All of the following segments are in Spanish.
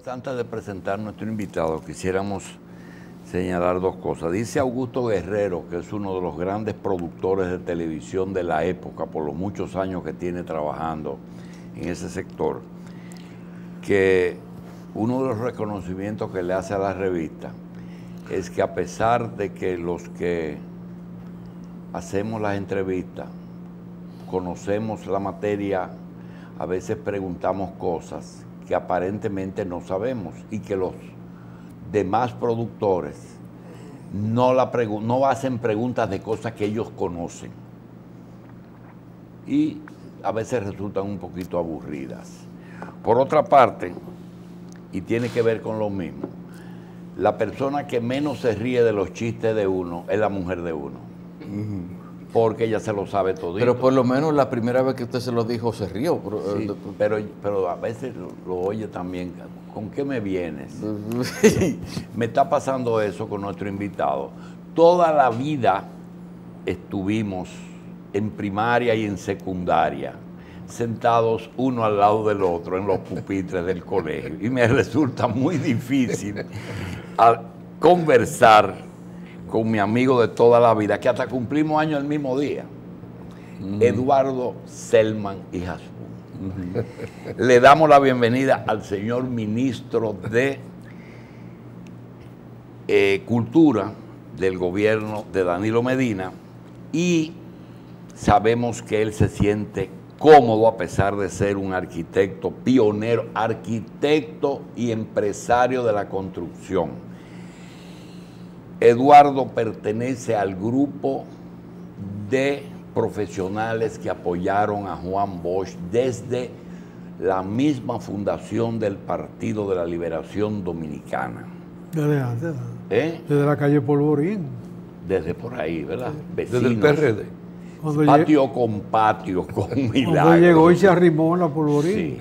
Antes de presentar a nuestro invitado, quisiéramos señalar dos cosas. Dice Augusto Guerrero, que es uno de los grandes productores de televisión de la época, por los muchos años que tiene trabajando en ese sector, que uno de los reconocimientos que le hace a la revista es que a pesar de que los que hacemos las entrevistas conocemos la materia, a veces preguntamos cosas que aparentemente no sabemos y que los demás productores no hacen preguntas de cosas que ellos conocen y a veces resultan un poquito aburridas. Por otra parte, y tiene que ver con lo mismo, la persona que menos se ríe de los chistes de uno es la mujer de uno. Porque ella se lo sabe todo. Pero por lo menos la primera vez que usted se lo dijo se rió. Sí, pero a veces lo oye también. ¿Con qué me vienes? Me está pasando eso con nuestro invitado. Toda la vida estuvimos en primaria y en secundaria sentados uno al lado del otro en los pupitres del colegio. Y me resulta muy difícil conversar con mi amigo de toda la vida, que hasta cumplimos años el mismo día, Eduardo Selman y Hasbún. Le damos la bienvenida al señor ministro de Cultura del gobierno de Danilo Medina, y sabemos que él se siente cómodo a pesar de ser un arquitecto pionero, arquitecto y empresario de la construcción. Eduardo pertenece al grupo de profesionales que apoyaron a Juan Bosch desde la misma fundación del Partido de la Liberación Dominicana. Desde antes, desde la calle Polvorín. Desde por ahí, ¿verdad? Desde el PRD. Patio con patio, con milagros. Cuando llegó y se arrimó la Polvorín. Sí.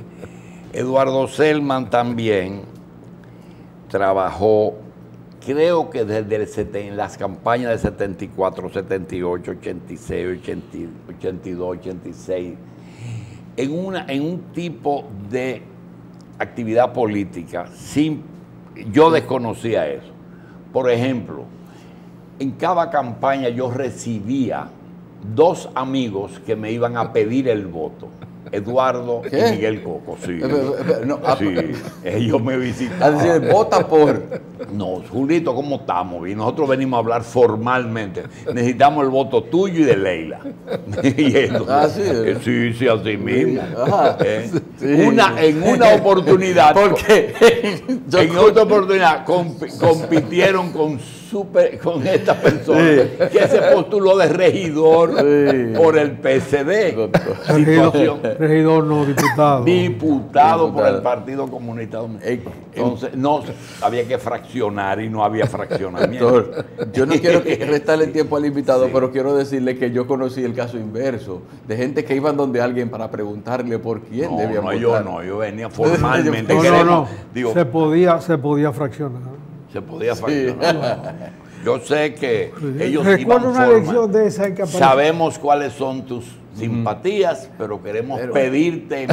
Eduardo Selman también trabajó, creo que desde en las campañas de 74, 78, 86, 82, 86, en un tipo de actividad política, yo desconocía eso. Por ejemplo, en cada campaña yo recibía 2 amigos que me iban a pedir el voto. Eduardo y Miguel Coco, sí. Sí, ellos me visitaban. A decir, vota por. No, Julito, ¿cómo estamos? Y nosotros venimos a hablar formalmente. Necesitamos el voto tuyo y de Leila. Y entonces, sí, así mismo. Sí. En una oportunidad. Porque en otra oportunidad compitieron con esta persona que se postuló de regidor por el PCD. Regidor no, diputado. Diputado por el Partido Comunista Dominicano. Entonces, no había que fraccionar y no había fraccionamiento. Yo no quiero restarle tiempo al invitado, pero quiero decirle que yo conocí el caso inverso, de gente que iban donde alguien para preguntarle por quién debía votar. Yo venía formalmente. Digo, se podía fraccionar. Se podía fraccionar. Yo sé que ellos recuerdo una elección de esa en que apareció. Sabemos cuáles son tus simpatías, pero queremos pedirte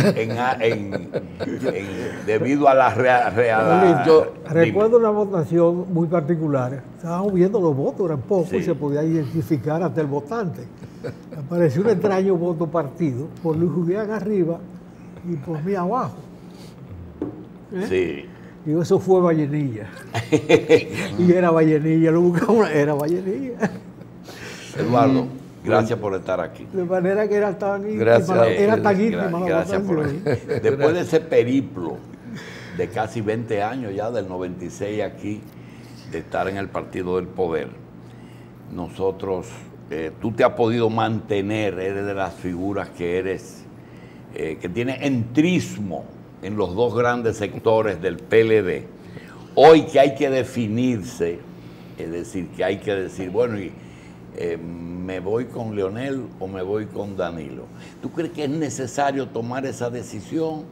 debido a la realidad. Yo recuerdo una votación muy particular. Estábamos viendo los votos, eran pocos y se podía identificar hasta el votante. Apareció un extraño voto partido por Luis Julián arriba y por mí abajo. Sí. Y eso fue Vallenilla. Y era Vallenilla, lo buscamos, era Vallenilla. Eduardo, gracias por estar aquí. De manera que era tan íntima, gracias por después de ese periplo de casi 20 años ya, del 96 aquí, de estar en el Partido del Poder, nosotros, tú te has podido mantener, eres de las figuras que eres, que tiene entrismo en los 2 grandes sectores del PLD. Hoy que hay que definirse, es decir, que hay que decir, bueno, ¿me voy con Leonel o me voy con Danilo? ¿Tú crees que es necesario tomar esa decisión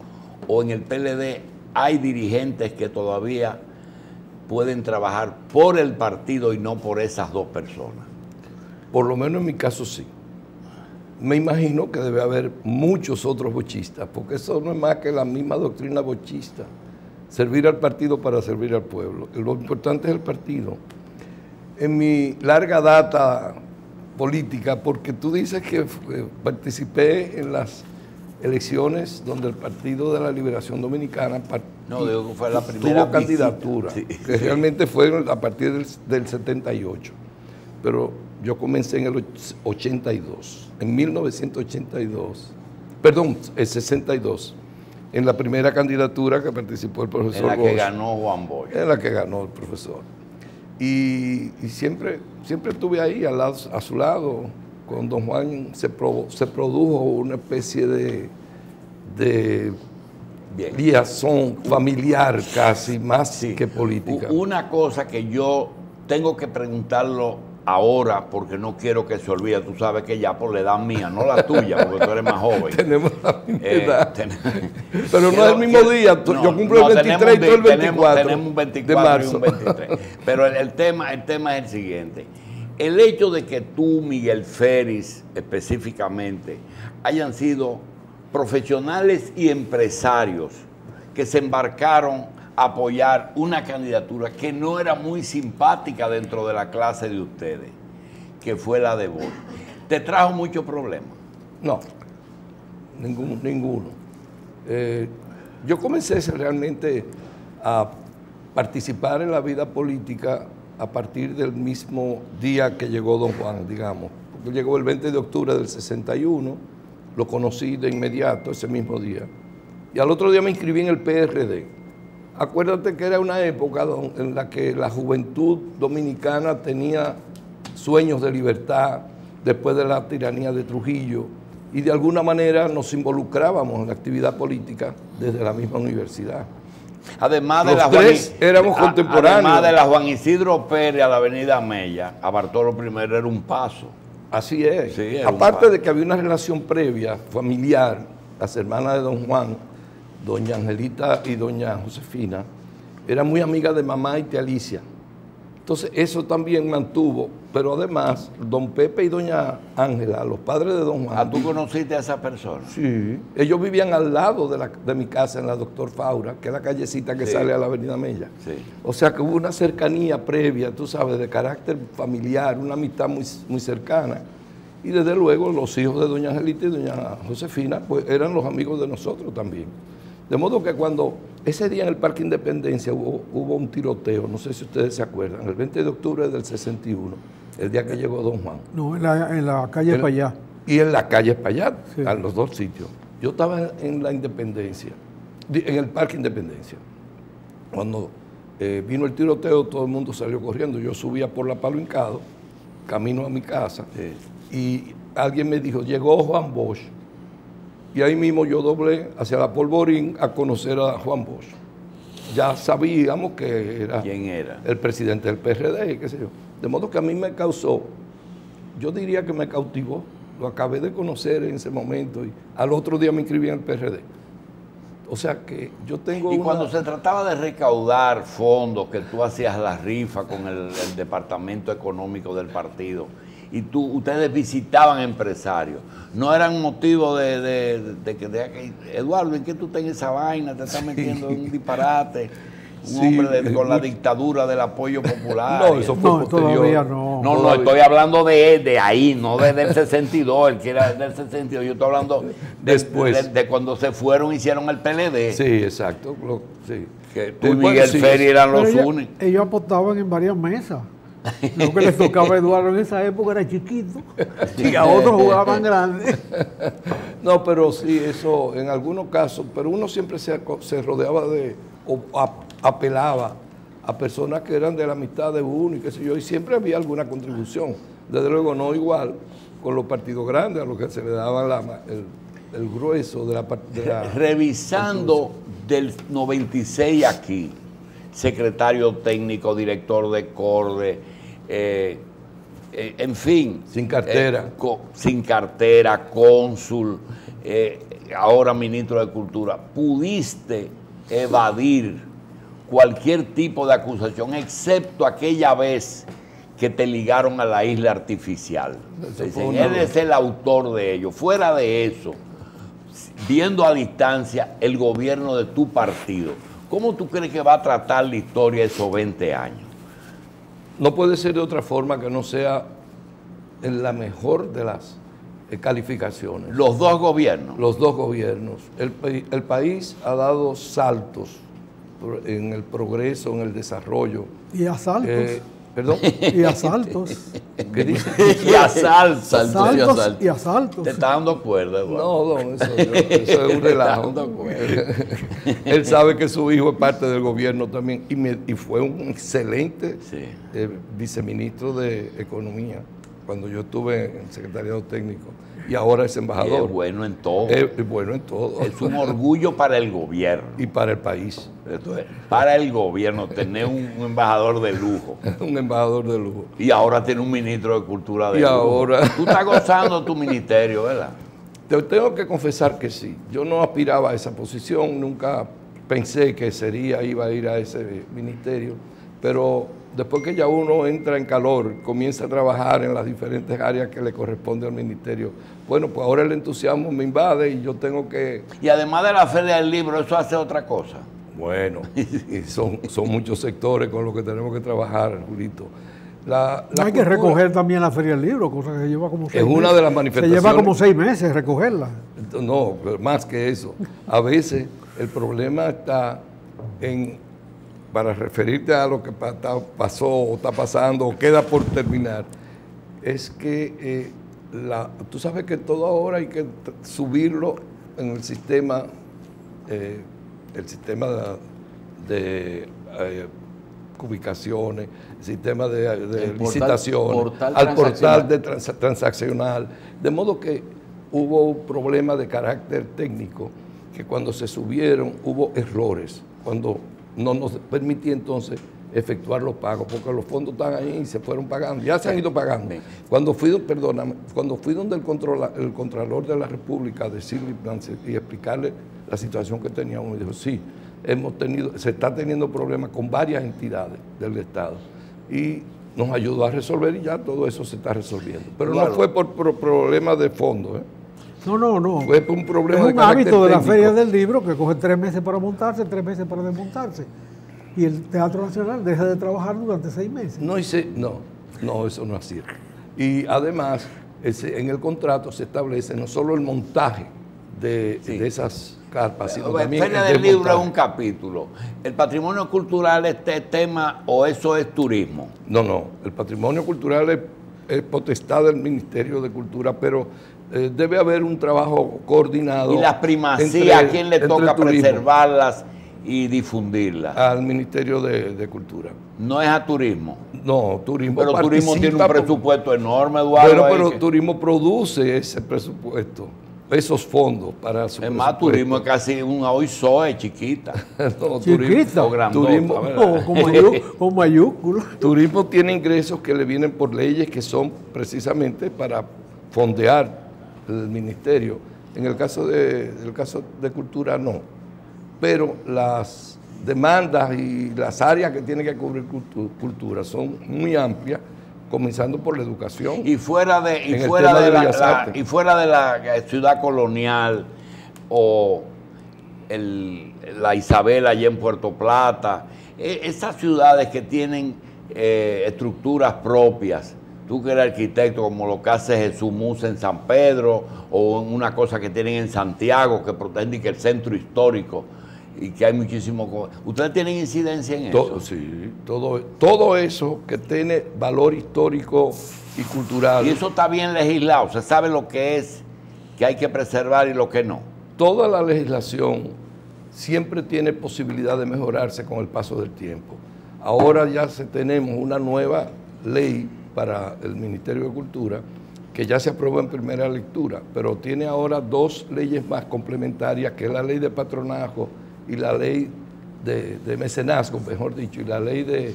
o en el PLD hay dirigentes que todavía pueden trabajar por el partido y no por esas 2 personas? Por lo menos en mi caso sí. Me imagino que debe haber muchos otros bochistas, porque eso no es más que la misma doctrina bochista. servir al partido para servir al pueblo. Lo importante es el partido. En mi larga data política, porque tú dices que participé en las elecciones donde el Partido de la Liberación Dominicana digo que fue la primera tuvo candidatura, que realmente fue a partir del 78. Pero yo comencé en el 82, en 1982, perdón, el 62, en la primera candidatura que participó el profesor En la que Bosch, ganó Juan Bosch. en la que ganó el profesor. Y siempre estuve ahí a su lado. Con don Juan se produjo una especie de liazón familiar casi, más que política. Una cosa que yo tengo que preguntarlo ahora, porque no quiero que se olvide, tú sabes que ya por la edad mía, no la tuya, porque tú eres más joven. Tenemos la misma edad. Pero no es el mismo día, yo cumplo el 23 y tú el 24. Tenemos un 24 y un 23. Pero el tema es el siguiente. El hecho de que tú, Miguel Ferris, específicamente, hayan sido profesionales y empresarios que se embarcaron a apoyar una candidatura que no era muy simpática dentro de la clase de ustedes, que fue la de Bosch, ¿te trajo muchos problemas? No, ninguno. Yo comencé realmente a participar en la vida política a partir del mismo día que llegó don Juan, digamos. Porque llegó el 20 de octubre del 61, lo conocí de inmediato ese mismo día. Y al otro día me inscribí en el PRD. Acuérdate que era una época en la que la juventud dominicana tenía sueños de libertad después de la tiranía de Trujillo y de alguna manera nos involucrábamos en la actividad política desde la misma universidad. Además éramos contemporáneos. Además de la Juan Isidro Pérez a la avenida Mella, a Bartolo I era un paso. Así es. Sí, aparte de que había una relación previa, familiar, las hermanas de don Juan, doña Angelita y doña Josefina, eran muy amigas de mamá y tía Alicia. Entonces eso también mantuvo, pero además don Pepe y doña Ángela, los padres de don Juan. ¿Tú conociste a esa persona? Sí, ellos vivían al lado de mi casa en la Doctor Faura, que es la callecita que sale a la avenida Mella. Sí. O sea que hubo una cercanía previa, tú sabes, de carácter familiar, una amistad muy cercana. Y desde luego los hijos de doña Angelita y doña Josefina pues eran los amigos de nosotros también. De modo que cuando ese día en el Parque Independencia hubo un tiroteo, no sé si ustedes se acuerdan, el 20 de octubre del 61, el día que llegó don Juan. No, en la calle Espaillá. Y en la calle Espaillá, sí, a los dos sitios. Yo estaba en la Independencia, en el Parque Independencia. Cuando vino el tiroteo, todo el mundo salió corriendo. Yo subía por la Palo Hincado, camino a mi casa, y alguien me dijo, llegó Juan Bosch. Y ahí mismo yo doblé hacia la Polvorín a conocer a Juan Bosch. Ya sabíamos que era, ¿quién era? El presidente del PRD, qué sé yo. De modo que a mí me causó, yo diría que me cautivó. Lo acabé de conocer en ese momento y al otro día me inscribí en el PRD. O sea que yo tengo cuando se trataba de recaudar fondos, que tú hacías la rifa con el departamento económico del partido, y ustedes visitaban empresarios, no eran motivo de que Eduardo, ¿en qué tú estás en esa vaina? Te estás metiendo en un disparate. Un hombre con la dictadura del apoyo popular. No, eso fue posterior. Todavía no. No, estoy hablando de ahí, no desde el 62, el que era del 62. Yo estoy hablando después de cuando se fueron y hicieron el PLD. Sí, exacto. Sí. Que tú y Miguel Ferri eran los únicos. Ellos apostaban en varias mesas. Lo que les tocaba a Eduardo en esa época era chiquito y a otros jugaban grandes. No, pero sí, eso en algunos casos, pero uno siempre se rodeaba o apelaba a personas que eran de la amistad de uno y qué sé yo, y siempre había alguna contribución. Desde luego no igual con los partidos grandes, a los que se le daba el grueso de la revisando del 96 aquí, secretario técnico, director de CORDE, en fin. Sin cartera. Sin cartera, cónsul, ahora ministro de Cultura. ¿Pudiste evadir cualquier tipo de acusación, excepto aquella vez que te ligaron a la isla artificial? Dicen, él es el autor de ello. Fuera de eso, viendo a distancia el gobierno de tu partido, ¿Cómo tú crees que va a tratar la historia esos 20 años? No puede ser de otra forma que no sea en la mejor de las calificaciones. Los dos gobiernos. Los dos gobiernos. El país ha dado saltos en el progreso, en el desarrollo. Y asaltos. ¿Perdón? Y asaltos. ¿Qué dice? Y asaltos. Saltos y asaltos. ¿Te está dando cuerda, Eduardo? No, eso es un relajo. Él sabe que su hijo es parte del gobierno también y fue un excelente viceministro de Economía cuando yo estuve en el secretariado técnico y ahora es embajador. Es bueno en todo. Es bueno en todo. Es un orgullo para el gobierno. Y para el país. Esto es, para el gobierno tener un embajador de lujo. Un embajador de lujo. Y ahora tiene un ministro de Cultura de y lujo. Ahora... Tú estás gozando tu ministerio, ¿verdad? Te tengo que confesar que sí. Yo no aspiraba a esa posición, nunca pensé que iba a ir a ese ministerio, pero después que ya uno entra en calor, comienza a trabajar en las diferentes áreas que le corresponde al ministerio, bueno, pues ahora el entusiasmo me invade y yo tengo que... Y además de la Feria del Libro, ¿eso hace otra cosa? Bueno, y son muchos sectores con los que tenemos que trabajar, Julito. Hay que recoger también la Feria del Libro, cosa que lleva como 6 meses. Es una de las manifestaciones. Se lleva como 6 meses recogerla. No, más que eso. A veces el problema está en, para referirte a lo que pasó o está pasando o queda por terminar, es que tú sabes que todo ahora hay que subirlo en el sistema de ubicaciones, el sistema de licitaciones, al portal de transaccional, de modo que hubo problemas de carácter técnico, que cuando se subieron hubo errores, cuando no nos permitía entonces efectuar los pagos, porque los fondos están ahí y se fueron pagando, ya se han ido pagando. Cuando fui donde el Contralor de la República a decirle y explicarle la situación que teníamos, me dijo, sí, se está teniendo problemas con varias entidades del Estado y nos ayudó a resolver y ya todo eso se está resolviendo. Pero claro, no fue por problemas de fondo. No. Fue por un problema de carácter técnico. Es un hábito de la Feria del Libro que coge 3 meses para montarse, 3 meses para desmontarse. Y el Teatro Nacional deja de trabajar durante 6 meses. No, eso no es cierto. Y además, en el contrato se establece no solo el montaje de esas carpas, sino también Feria del Libro es un capítulo. ¿El patrimonio cultural es tema o eso es turismo? No. El patrimonio cultural es potestad del Ministerio de Cultura, pero debe haber un trabajo coordinado. ¿Y las primacías a quién le toca preservarlas y difundirlas? Al Ministerio de Cultura. ¿No es a turismo? No, turismo. Pero turismo tiene un presupuesto enorme, Eduardo. Pero turismo produce ese presupuesto, esos fondos para su presupuesto. Más, turismo es casi una OISOE chiquita. No, chiquita. Turismo con mayúsculas. Turismo tiene ingresos que le vienen por leyes que son precisamente para fondear el ministerio. En el caso de cultura no. Pero las demandas y las áreas que tiene que cubrir cultura son muy amplias, comenzando por la educación. Y fuera de la ciudad colonial o la Isabel allá en Puerto Plata, esas ciudades que tienen estructuras propias, tú que eres arquitecto, como lo que hace Jesús Musa en San Pedro, o en una cosa que tienen en Santiago, que protegen que el centro histórico, y que hay muchísimo... ¿Ustedes tienen incidencia en eso? Sí, todo eso que tiene valor histórico y cultural. Y eso está bien legislado, se sabe lo que es, que hay que preservar y lo que no. Toda la legislación siempre tiene posibilidad de mejorarse con el paso del tiempo. Ahora ya tenemos una nueva ley para el Ministerio de Cultura, que ya se aprobó en primera lectura, pero tiene ahora 2 leyes más complementarias, que es la ley de patronazgo y la ley de mecenazgo, mejor dicho, y la ley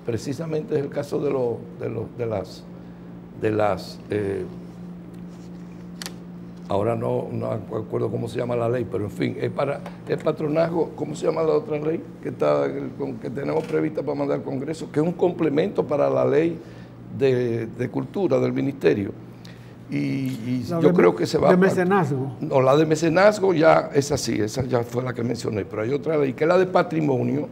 precisamente es el caso de las ahora no acuerdo cómo se llama la ley, pero en fin, es patronazgo. ¿Cómo se llama la otra ley que tenemos prevista para mandar al Congreso? Que es un complemento para la ley de cultura del Ministerio. yo creo que se va de mecenazgo. No, la de mecenazgo ya es así, esa ya fue la que mencioné, pero hay otra ley que es la de patrimonio,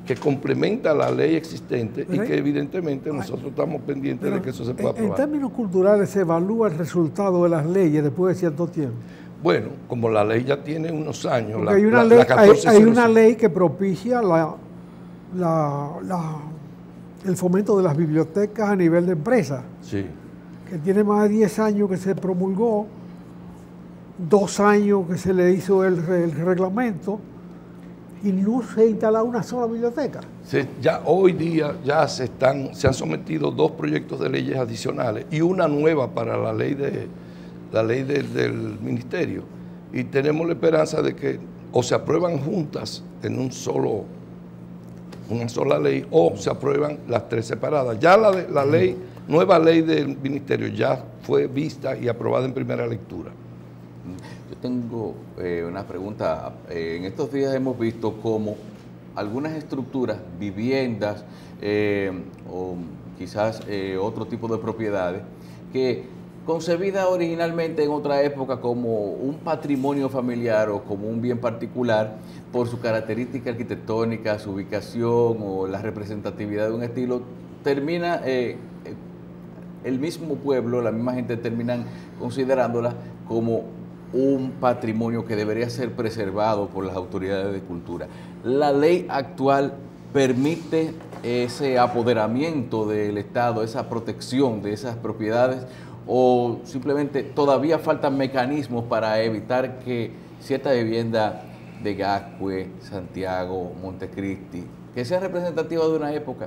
que complementa la ley existente y que evidentemente nosotros estamos pendientes de que eso se pueda aprobar. En términos culturales, ¿se evalúa el resultado de las leyes después de cierto tiempo? Bueno, como la ley ya tiene unos años, hay una ley que propicia el fomento de las bibliotecas a nivel de empresa, sí, que tiene más de 10 años que se promulgó, 2 años que se le hizo el reglamento, y no se ha instalado una sola biblioteca. Ya hoy día ya se han sometido 2 proyectos de leyes adicionales y una nueva para la ley del ministerio. Y tenemos la esperanza de que o se aprueban juntas en una sola ley o se aprueban las 3 separadas. Ya nueva ley del ministerio ya fue vista y aprobada en primera lectura. Yo tengo una pregunta. En estos días hemos visto cómo algunas estructuras, viviendas o quizás otro tipo de propiedades que concebidas originalmente en otra época como un patrimonio familiar o como un bien particular, por su característica arquitectónica, su ubicación o la representatividad de un estilo, termina el mismo pueblo, la misma gente terminan considerándola como un patrimonio que debería ser preservado por las autoridades de cultura. La ley actual permite ese apoderamiento del Estado, esa protección de esas propiedades, o simplemente todavía faltan mecanismos para evitar que cierta vivienda de Gascue, Santiago, Montecristi, que sean representativas de una época,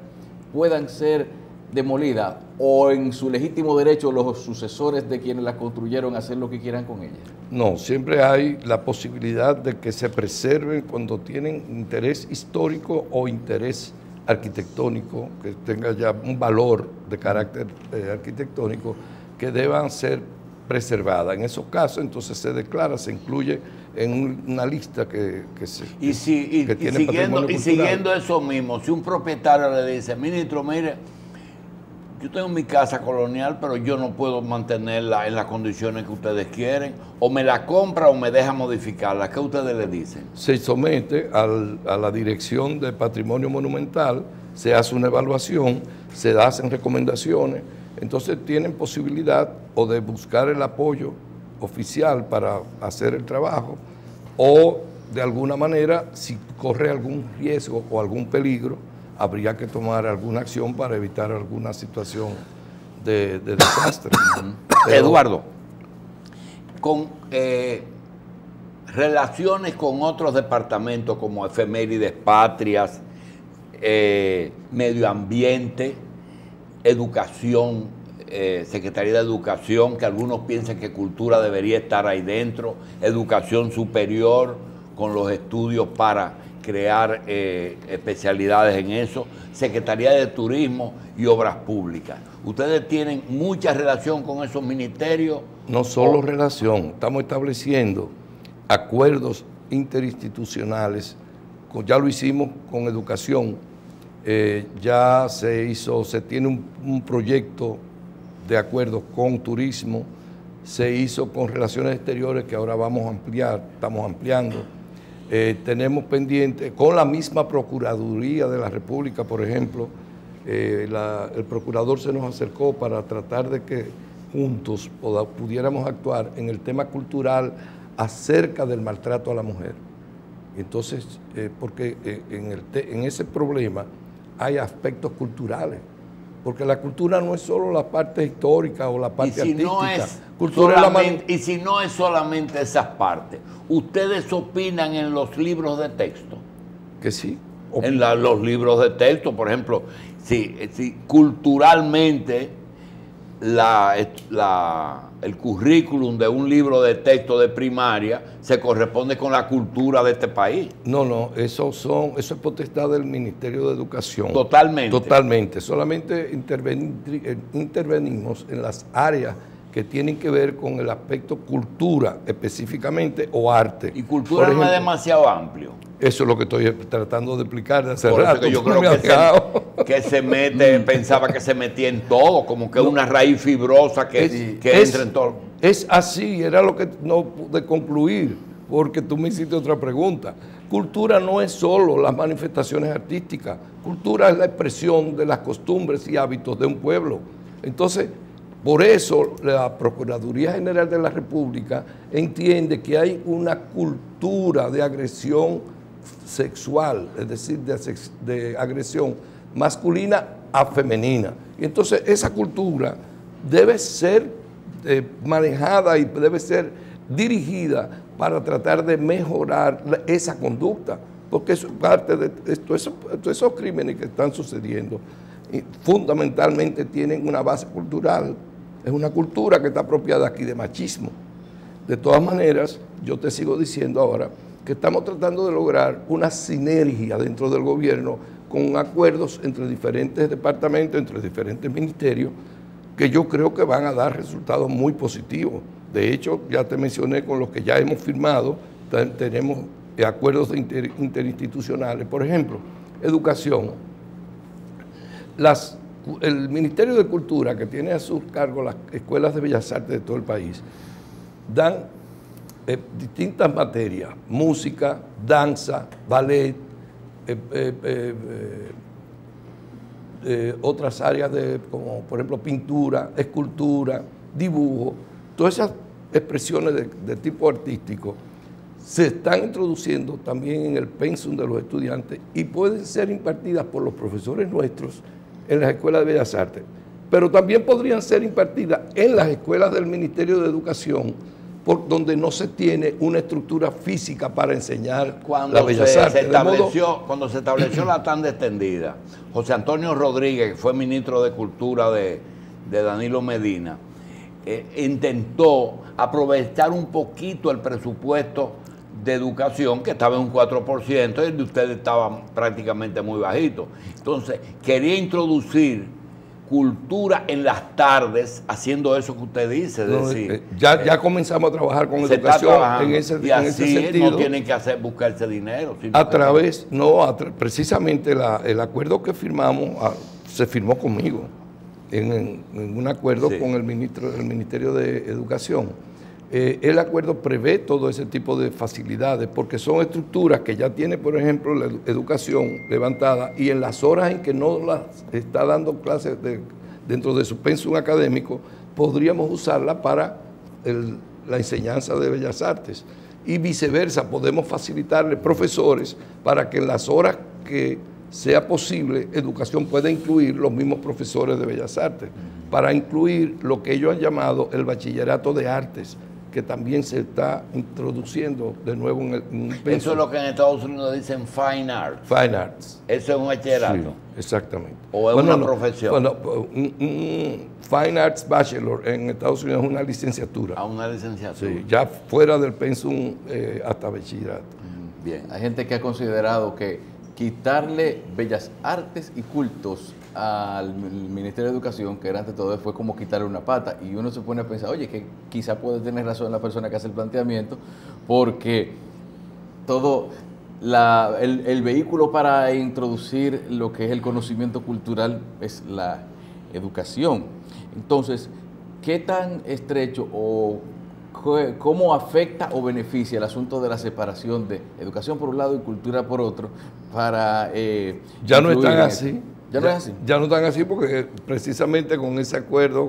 puedan ser demolidas o en su legítimo derecho los sucesores de quienes las construyeron hacer lo que quieran con ellas? No, siempre hay la posibilidad de que se preserven cuando tienen interés histórico o interés arquitectónico, que tenga ya un valor de carácter arquitectónico, que deban ser preservadas. En esos casos, entonces se declara, se incluye en una lista que tiene patrimonio cultural. Y siguiendo eso mismo, si un propietario le dice, ministro, mire, yo tengo mi casa colonial, pero yo no puedo mantenerla en las condiciones que ustedes quieren, o me la compra o me deja modificarla, ¿qué ustedes le dicen? Se somete a la Dirección de Patrimonio Monumental, se hace una evaluación, se hacen recomendaciones, entonces tienen posibilidad o de buscar el apoyo oficial para hacer el trabajo, o de alguna manera, si corre algún riesgo o algún peligro, habría que tomar alguna acción para evitar alguna situación de desastre. Eduardo, con relaciones con otros departamentos como efemérides patrias, medio ambiente, educación, Secretaría de Educación, que algunos piensan que cultura debería estar ahí dentro, educación superior con los estudios para crear especialidades en eso, Secretaría de Turismo y Obras Públicas. ¿Ustedes tienen mucha relación con esos ministerios? No solo relación, estamos estableciendo acuerdos interinstitucionales, ya lo hicimos con educación, ya se tiene un proyecto de acuerdo con turismo, se hizo con relaciones exteriores que ahora vamos a ampliar, estamos ampliando. Tenemos pendiente con la misma Procuraduría de la República, por ejemplo, el procurador se nos acercó para tratar de que juntos pudiéramos actuar en el tema cultural acerca del maltrato a la mujer. Entonces, porque en ese problema hay aspectos culturales, porque la cultura no es solo la parte histórica o la parte artística. Y si no es solamente esas partes, ¿ustedes opinan en los libros de texto? Que sí. En los libros de texto, por ejemplo, si culturalmente el currículum de un libro de texto de primaria se corresponde con la cultura de este país. No, eso es potestad del Ministerio de Educación. Totalmente. Totalmente. Solamente intervenimos en las áreas que tienen que ver con el aspecto cultura específicamente o arte. Y cultura no es demasiado amplio. Eso es lo que estoy tratando de explicar de hace Por eso rato. que yo creo que se mete, pensaba que se metía en todo, como que una raíz fibrosa que entra en todo. Es así, era lo que no pude concluir, porque tú me hiciste otra pregunta. Cultura no es solo las manifestaciones artísticas, cultura es la expresión de las costumbres y hábitos de un pueblo. Entonces, por eso la Procuraduría General de la República entiende que hay una cultura de agresión sexual, es decir, de agresión masculina a femenina. Y entonces esa cultura debe ser manejada y debe ser dirigida para tratar de mejorar esa conducta, porque eso es parte de esos crímenes que están sucediendo. Y fundamentalmente tienen una base cultural, es una cultura que está apropiada aquí de machismo. De todas maneras, yo te sigo diciendo ahora que estamos tratando de lograr una sinergia dentro del gobierno con acuerdos entre diferentes departamentos, entre diferentes ministerios, que yo creo que van a dar resultados muy positivos. De hecho, ya te mencioné con los que ya hemos firmado, tenemos acuerdos interinstitucionales. Por ejemplo, educación. El Ministerio de Cultura, que tiene a su cargo las escuelas de bellas artes de todo el país, dan distintas materias: música, danza, ballet, otras áreas como por ejemplo pintura, escultura, dibujo. Todas esas expresiones de tipo artístico se están introduciendo también en el pensum de los estudiantes y pueden ser impartidas por los profesores nuestros en las escuelas de bellas artes, pero también podrían ser impartidas en las escuelas del Ministerio de Educación, por donde no se tiene una estructura física para enseñar las bellas artes. Cuando se estableció la tanda extendida, José Antonio Rodríguez, que fue ministro de Cultura de Danilo Medina, intentó aprovechar un poquito el presupuesto de educación, que estaba en un 4%, y el de ustedes estaba prácticamente muy bajito. Entonces, quería introducir cultura en las tardes, haciendo eso que usted dice. Decir, ya comenzamos a trabajar con educación en ese sentido. No tienen que buscar ese dinero. Precisamente el acuerdo que firmamos se firmó conmigo, en un acuerdo con el Ministerio de Educación. El acuerdo prevé todo ese tipo de facilidades porque son estructuras que ya tiene, por ejemplo, la educación levantada, y en las horas en que no las está dando clases dentro de su pensum académico, podríamos usarla para la enseñanza de bellas artes. Y viceversa, podemos facilitarle profesores para que en las horas que sea posible, educación pueda incluir los mismos profesores de bellas artes, para incluir lo que ellos han llamado el bachillerato de artes, que también se está introduciendo de nuevo en un pensum. Eso es lo que en Estados Unidos dicen fine arts. Fine arts. Eso es un bachillerato. Sí, exactamente. ¿O es una profesión? Bueno, un Fine Arts Bachelor en Estados Unidos es una licenciatura. A una licenciatura. Sí, ya fuera del pensum hasta bachillerato. Bien, hay gente que ha considerado que quitarle bellas artes y cultos al Ministerio de Educación, que era ante todo, fue como quitarle una pata, y uno se pone a pensar, oye, que quizá puede tener razón la persona que hace el planteamiento, porque todo el vehículo para introducir lo que es el conocimiento cultural es la educación. Entonces, ¿qué tan estrecho o cómo afecta o beneficia el asunto de la separación de educación por un lado y cultura por otro para ya no están así? ¿Ya no es así? Ya no están así porque precisamente con ese acuerdo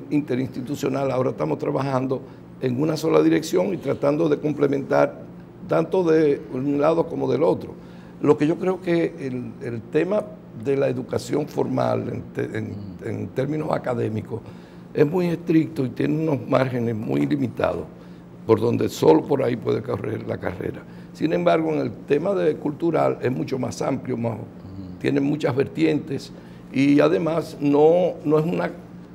interinstitucional, ahora estamos trabajando en una sola dirección y tratando de complementar tanto de un lado como del otro. Lo que yo creo que el tema de la educación formal en términos académicos es muy estricto y tiene unos márgenes muy limitados, por donde solo por ahí puede correr la carrera. Sin embargo, en el tema cultural es mucho más amplio, tiene muchas vertientes, y además no es una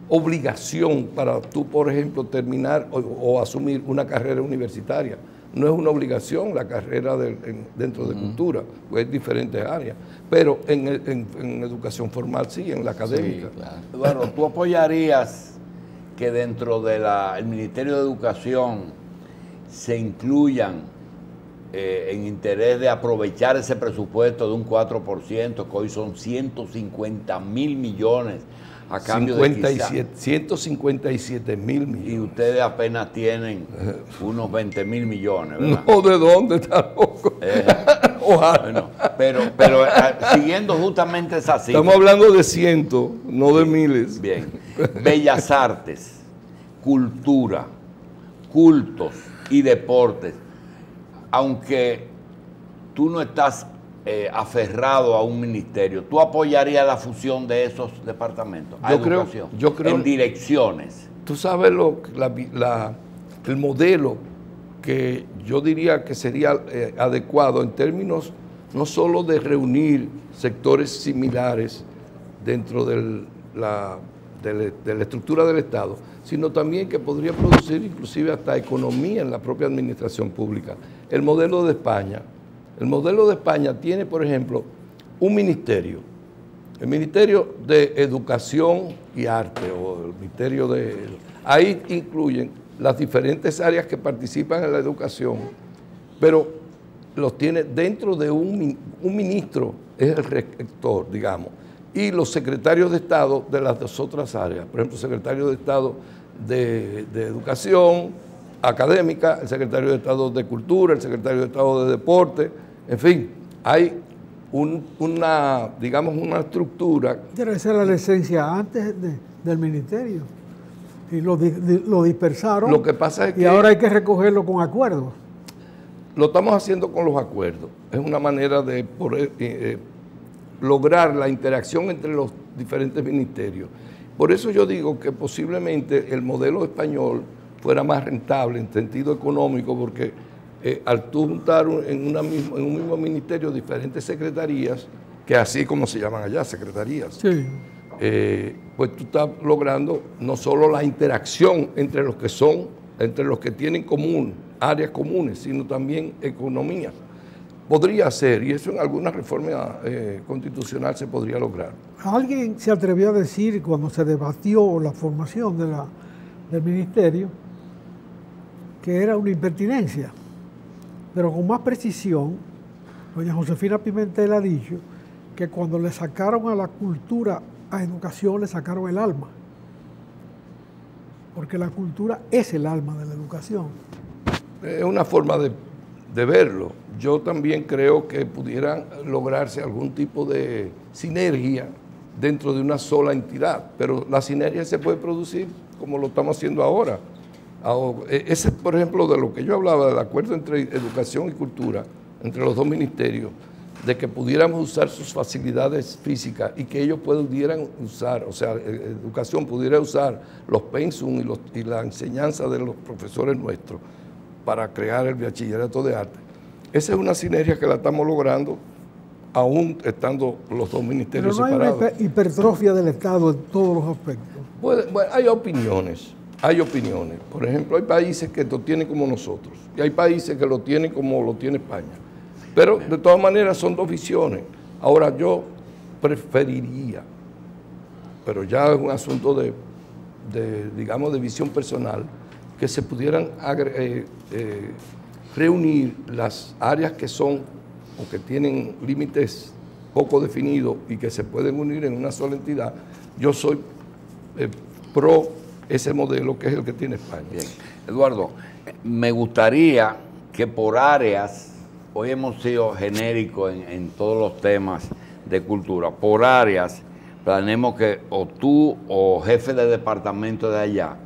obligación para tú, por ejemplo, terminar o asumir una carrera universitaria. No es una obligación la carrera dentro de cultura, pues es diferentes áreas, pero en educación formal sí, en la académica. Sí, claro. Eduardo, ¿tú apoyarías que dentro del Ministerio de Educación se incluyan en interés de aprovechar ese presupuesto de un 4%, que hoy son 150.000 millones a cambio de quizá, 157.000 millones. Y ustedes apenas tienen unos 20.000 millones, ¿verdad? No, ¿de dónde está loco? Ojalá. Bueno, pero siguiendo justamente esa cifra. Estamos hablando de cientos, no de miles. Bien. Bellas artes, cultura, cultos y deportes. Aunque tú no estás aferrado a un ministerio, ¿tú apoyarías la fusión de esos departamentos? Yo creo en direcciones. Tú sabes el modelo que yo diría que sería adecuado en términos no solo de reunir sectores similares dentro de la estructura del Estado, sino también que podría producir inclusive hasta economía en la propia administración pública. El modelo de España. El modelo de España tiene, por ejemplo, un ministerio, el Ministerio de Educación y Arte, o el Ministerio de... Ahí incluyen las diferentes áreas que participan en la educación, pero los tiene dentro de un ministro, es el rector, digamos, y los secretarios de Estado de las dos otras áreas, por ejemplo, el secretario de Estado de Educación Académica, el secretario de Estado de Cultura, el secretario de Estado de Deporte, en fin, hay una estructura. Esa era la esencia antes del ministerio. Y lo dispersaron. Lo que pasa es que... Y ahora hay que recogerlo con acuerdos. Lo estamos haciendo con los acuerdos. Es una manera de poder, lograr la interacción entre los diferentes ministerios. Por eso yo digo que posiblemente el modelo español fuera más rentable en sentido económico, porque al tú juntar en un mismo ministerio diferentes secretarías, que así como se llaman allá, secretarías, sí. Pues tú estás logrando no solo la interacción entre los que tienen común, áreas comunes, sino también economía. Podría ser, y eso en alguna reforma constitucional se podría lograr. Alguien se atrevió a decir, cuando se debatió la formación del ministerio, que era una impertinencia, pero con más precisión, doña Josefina Pimentel ha dicho que cuando le sacaron a la cultura, a educación, le sacaron el alma, porque la cultura es el alma de la educación. Es una forma de verlo. Yo también creo que pudieran lograrse algún tipo de sinergia dentro de una sola entidad, pero la sinergia se puede producir como lo estamos haciendo ahora. Ese, por ejemplo, de lo que yo hablaba, del acuerdo entre educación y cultura, entre los dos ministerios, de que pudiéramos usar sus facilidades físicas y que ellos pudieran usar, o sea, educación pudiera usar los pensum y la enseñanza de los profesores nuestros para crear el bachillerato de arte. Esa es una sinergia que la estamos logrando aún estando los dos ministerios separados. Pero no hay una hipertrofia del Estado en todos los aspectos. Bueno, hay opiniones. Hay opiniones. Por ejemplo, hay países que lo tienen como nosotros y hay países que lo tienen como lo tiene España. Pero de todas maneras son dos visiones. Ahora yo preferiría, pero ya es un asunto digamos, de visión personal, que se pudieran reunir las áreas que son o que tienen límites poco definidos y que se pueden unir en una sola entidad. Yo soy pro ese modelo que es el que tiene España. Bien. Eduardo, me gustaría que por áreas, hoy hemos sido genéricos en todos los temas de cultura, por áreas, planeemos que o tú o jefe de departamento de allá,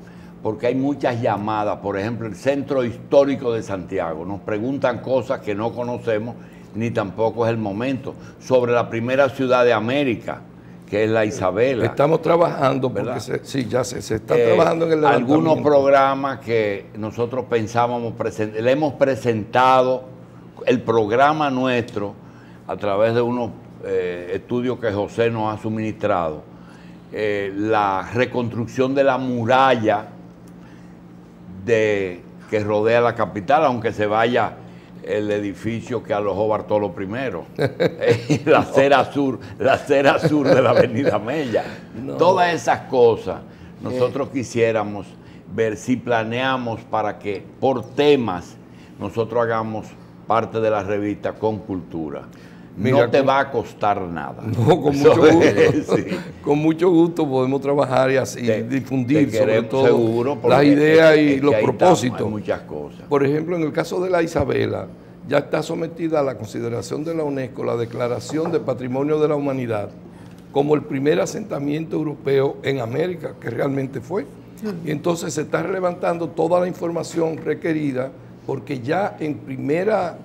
porque hay muchas llamadas, por ejemplo, el Centro Histórico de Santiago, nos preguntan cosas que no conocemos, ni tampoco es el momento, sobre la primera ciudad de América, que es la Isabela. Estamos trabajando, porque se está trabajando en el levantamiento. Algunos programas que nosotros pensábamos, le hemos presentado el programa nuestro a través de unos estudios que José nos ha suministrado, la reconstrucción de la muralla que rodea la capital, aunque se vaya el edificio que alojó Bartolo I, la acera sur de la avenida Mella. No. Todas esas cosas nosotros quisiéramos ver si planeamos para que por temas nosotros hagamos parte de la revista con cultura. Mira, no te va a costar nada. No, con mucho gusto. Sí. Con mucho gusto podemos trabajar y así difundir sobre todo seguro, las ideas y los propósitos. Hay muchas cosas. Por ejemplo, en el caso de la Isabela, ya está sometida a la consideración de la UNESCO la Declaración de Patrimonio de la Humanidad como el primer asentamiento europeo en América, que realmente fue. Y entonces se está levantando toda la información requerida, porque ya en primera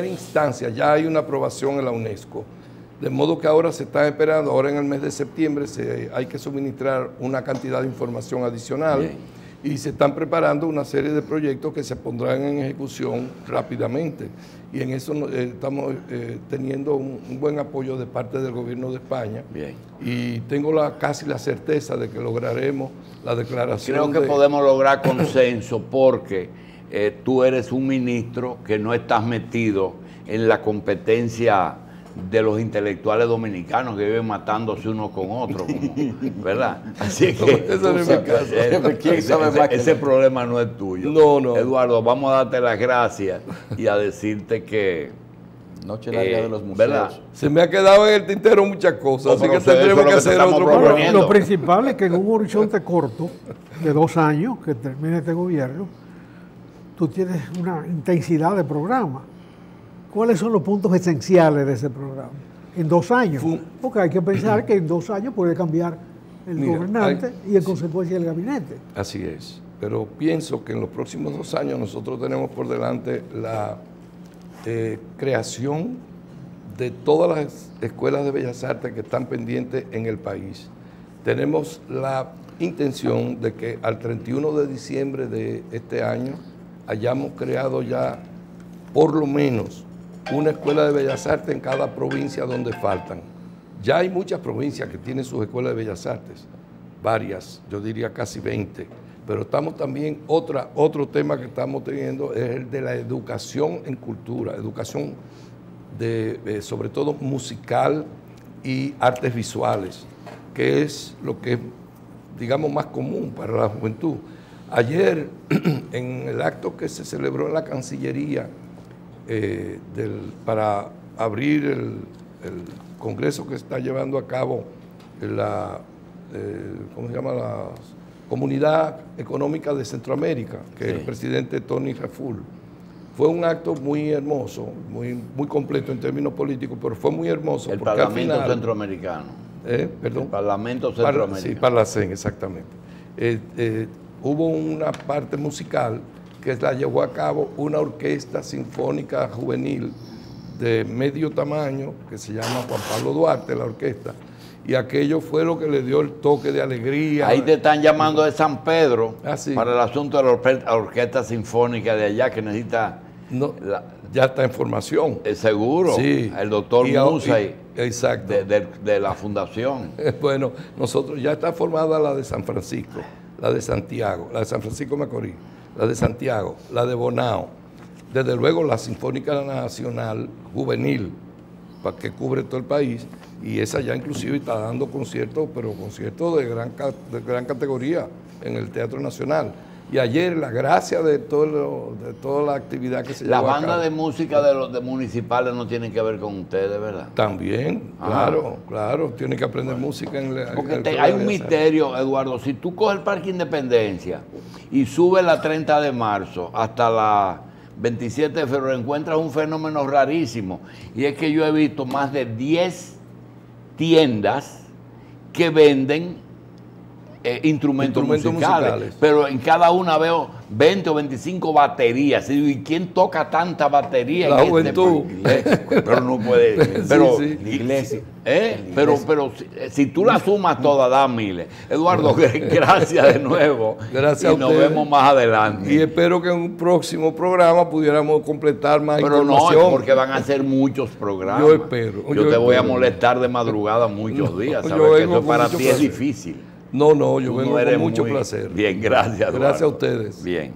instancia ya hay una aprobación en la UNESCO. De modo que ahora se está esperando, ahora en el mes de septiembre hay que suministrar una cantidad de información adicional. Bien. Y se están preparando una serie de proyectos que se pondrán en ejecución rápidamente. Y en eso estamos teniendo un buen apoyo de parte del gobierno de España. Bien. Y tengo casi la certeza de que lograremos la declaración. Creo que podemos lograr consenso porque tú eres un ministro que no estás metido en la competencia de los intelectuales dominicanos que viven matándose unos con otros, ¿verdad? Así que eso no es mi caso. Ese problema no es tuyo. No. Eduardo, vamos a darte las gracias y a decirte que Noche larga de los museos. ¿verdad? Se me ha quedado en el tintero muchas cosas, así que tendremos que hacer otro programa. Lo principal es que en un horizonte corto, de 2 años, que termine este gobierno, tú tienes una intensidad de programa. ¿Cuáles son los puntos esenciales de ese programa? En 2 años. Porque hay que pensar que en 2 años puede cambiar el gobernante y en consecuencia el gabinete. Así es. Pero pienso que en los próximos 2 años nosotros tenemos por delante la creación de todas las escuelas de bellas artes que están pendientes en el país. Tenemos la intención de que al 31 de diciembre de este año hayamos creado ya por lo menos una escuela de bellas artes en cada provincia donde faltan. Ya hay muchas provincias que tienen sus escuelas de bellas artes, varias, yo diría casi 20, pero estamos también, otro tema que estamos teniendo es el de la educación en cultura, educación sobre todo musical y artes visuales, que es lo que es, digamos, más común para la juventud. Ayer, en el acto que se celebró en la Cancillería, para abrir el congreso que está llevando a cabo ¿cómo se llama? La Comunidad Económica de Centroamérica, que es el presidente Tony Raful. Fue un acto muy hermoso, muy completo en términos políticos, pero fue muy hermoso. El Parlamento Centroamericano. Perdón. El Parlamento Centroamericano. Sí, Parlacén, exactamente. Hubo una parte musical que la llevó a cabo una orquesta sinfónica juvenil de medio tamaño, que se llama Juan Pablo Duarte, la orquesta, y aquello fue lo que le dio el toque de alegría. Ahí te están llamando de San Pedro sí. Para el asunto de la orquesta sinfónica de allá, que necesita... No, ya está en formación. Seguro, sí. El doctor Musa exacto. De la fundación. Bueno, nosotros ya está formada la de San Francisco, la de Santiago, la de San Francisco Macorís, la de Santiago, la de Bonao, desde luego la Sinfónica Nacional Juvenil, para que cubre todo el país, y esa ya inclusive está dando conciertos, pero conciertos de gran categoría en el Teatro Nacional. Y ayer, la gracia de toda la actividad que se llevó a cabo. La banda de música de los municipales no tienen que ver con ustedes, ¿verdad? También, claro, tienen que aprender música en la... Porque hay un misterio, Eduardo. Si tú coges el Parque Independencia y subes la 30 de marzo hasta la 27 de febrero, encuentras un fenómeno rarísimo. Y es que yo he visto más de 10 tiendas que venden instrumentos musicales, pero en cada una veo 20 o 25 baterías. ¿Y quién toca tanta batería? La juventud. Pero no puede. Pero, sí. La iglesia. Pero si tú la sumas todas, da miles. Eduardo, gracias de nuevo. Gracias a ustedes. Nos vemos más adelante. Y espero que en un próximo programa pudiéramos completar más información. Pero no, porque van a ser muchos programas. Yo espero. Yo te voy a molestar de madrugada muchos días. Sabes que eso para ti es difícil. No, yo vengo con mucho placer. Bien, gracias, Eduardo. Gracias a ustedes. Bien.